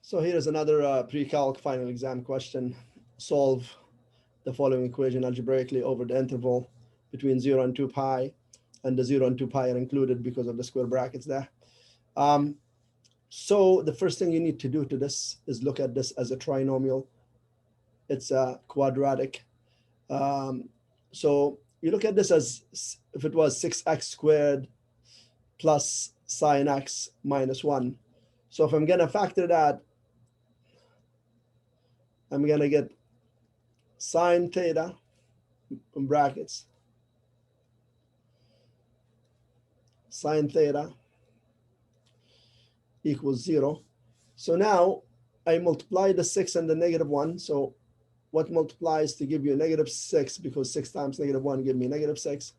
So here's another pre-calc final exam question. Solve the following equation algebraically over the interval between 0 and 2 pi, and the 0 and 2 pi are included because of the square brackets there. So the first thing you need to do to this is look at this as a trinomial. It's a quadratic. So you look at this as if it was 6x squared plus sine x minus 1. So if I'm going to factor that, I'm going to get sine theta in brackets, sine theta equals 0. So now I multiply the 6 and the negative 1. So what multiplies to give you a negative 6, because 6 times negative 1 give me negative 6.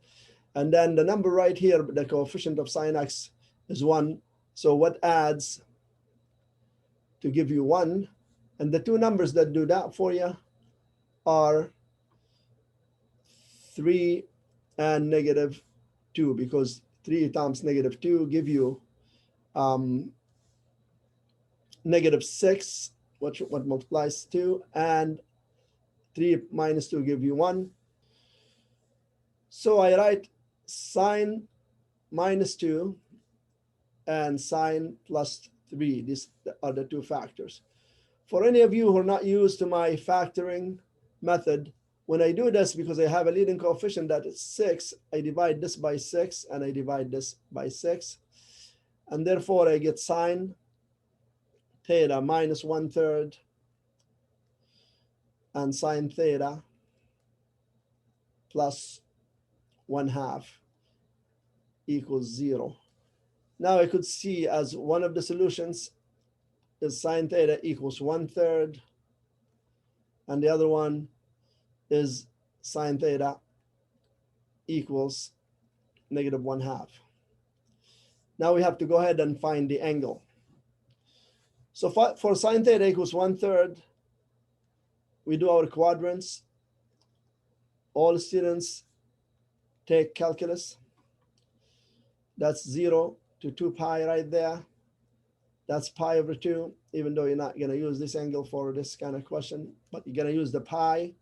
And then the number right here, the coefficient of sine x is 1. So what adds to give you 1? And the two numbers that do that for you are 3 and negative 2, because 3 times negative 2 give you negative 6, what multiplies 2, and 3 minus 2 give you 1. So I write sine minus 2 and sine plus 3. These are the two factors. For any of you who are not used to my factoring method, when I do this, because I have a leading coefficient that is 6, I divide this by 6 and I divide this by 6. And therefore I get sine theta minus 1/3 and sine theta plus 1/2 equals 0. Now I could see as one of the solutions is sine theta equals 1/3, and the other one is sine theta equals negative 1/2. Now we have to go ahead and find the angle. So for sine theta equals 1/3, we do our quadrants. All students take calculus. That's 0 to 2 pi right there. That's pi over 2, even though you're not going to use this angle for this kind of question, but you're going to use the pi.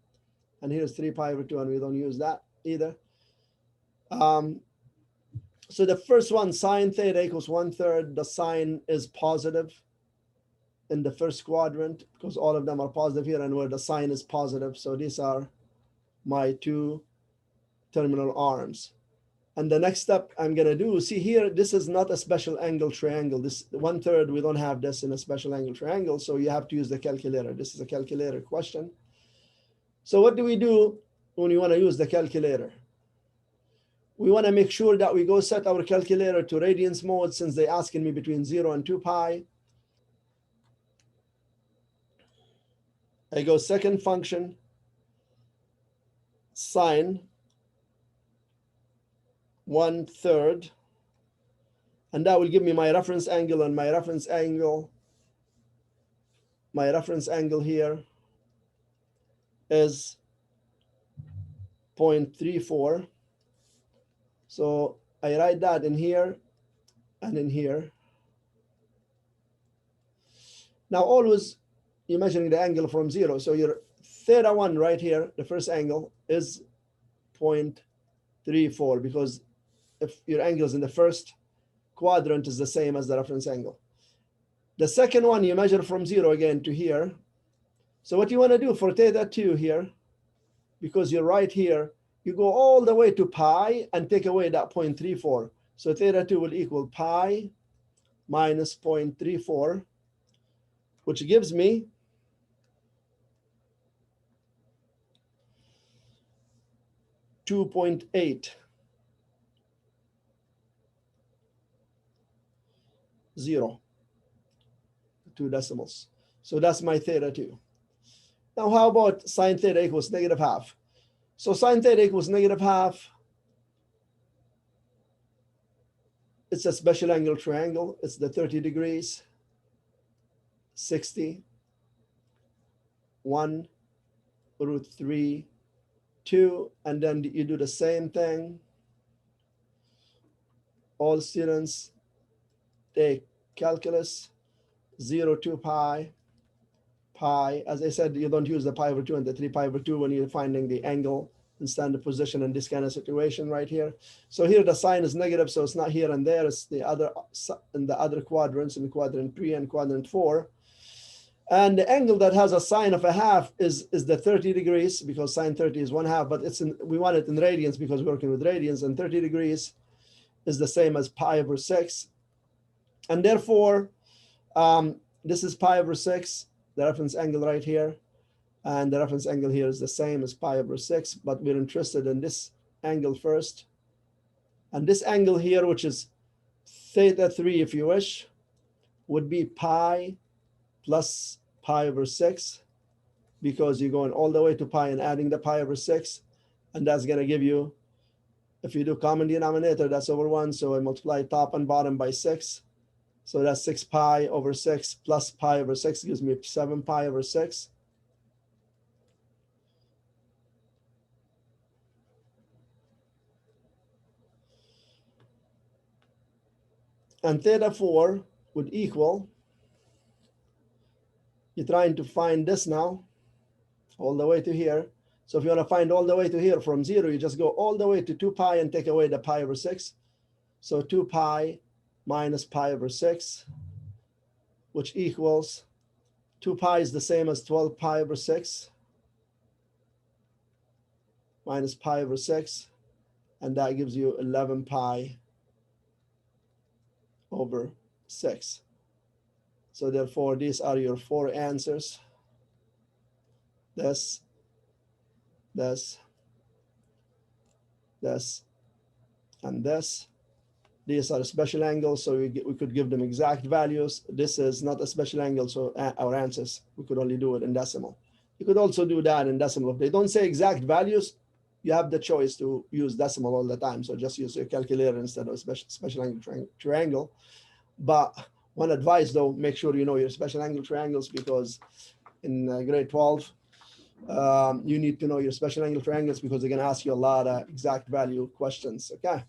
And here's 3 pi over 2, and we don't use that either. So the first one, sine theta equals 1/3. The sign is positive in the first quadrant because all of them are positive here, and where the sign is positive. So these are my two terminal arms. And the next step I'm going to do, see here, this is not a special angle triangle. This 1/3, we don't have this in a special angle triangle. So you have to use the calculator. This is a calculator question. So what do we do when we want to use the calculator? We want to make sure that we go set our calculator to radians mode, since they're asking me between 0 and 2 pi. I go second function, sine 1/3, and that will give me my reference angle, and my reference angle here is 0.34. So I write that in here and in here. Now always you're measuring the angle from 0. So your theta 1 right here, the first angle, is 0.34, because if your angle is in the first quadrant is the same as the reference angle. The second one you measure from 0 again to here. So what you want to do for theta 2 here, because you're right here, you go all the way to pi and take away that 0.34. So theta 2 will equal pi minus 0.34, which gives me 2.80. 2 decimals. So that's my theta 2. Now how about sine theta equals negative 1/2? So sine theta equals negative 1/2. It's a special angle triangle. It's the 30 degrees, 60, 1, √3, 2, and then you do the same thing. All students take calculus. 0, 2 pi, pi. As I said, you don't use the pi over 2 and the 3 pi over 2 when you're finding the angle and standard position in this kind of situation right here. So here the sign is negative, so it's not here and there. It's the other in the other quadrants, in quadrant 3 and quadrant 4. And the angle that has a sine of a half is the 30 degrees, because sine 30 is 1/2, but we want it in radians because we're working with radians, and 30 degrees is the same as pi over 6. And therefore, this is pi over 6, the reference angle right here. And the reference angle here is the same as pi over 6, but we're interested in this angle first. And this angle here, which is theta 3, if you wish, would be pi plus pi over 6, because you're going all the way to pi and adding the pi over 6. And that's going to give you, if you do common denominator, that's over 1. So I multiply top and bottom by 6. So that's 6 pi over 6 plus pi over 6 gives me 7 pi over 6. And theta 4 would equal, you're trying to find this now, all the way to here. So if you want to find all the way to here from 0, you just go all the way to 2 pi and take away the pi over 6. So 2 pi minus pi over 6, which equals 2 pi is the same as 12 pi over 6 minus pi over 6. And that gives you 11 pi over 6. So therefore, these are your 4 answers. This, and this. These are special angles, so we could give them exact values. This is not a special angle, so our answers, we could only do it in decimal. You could also do that in decimal. If they don't say exact values, you have the choice to use decimal all the time. So just use your calculator instead of special angle triangle. But one advice though, make sure you know your special angle triangles, because in grade 12, you need to know your special angle triangles, because they're going to ask you a lot of exact value questions. Okay.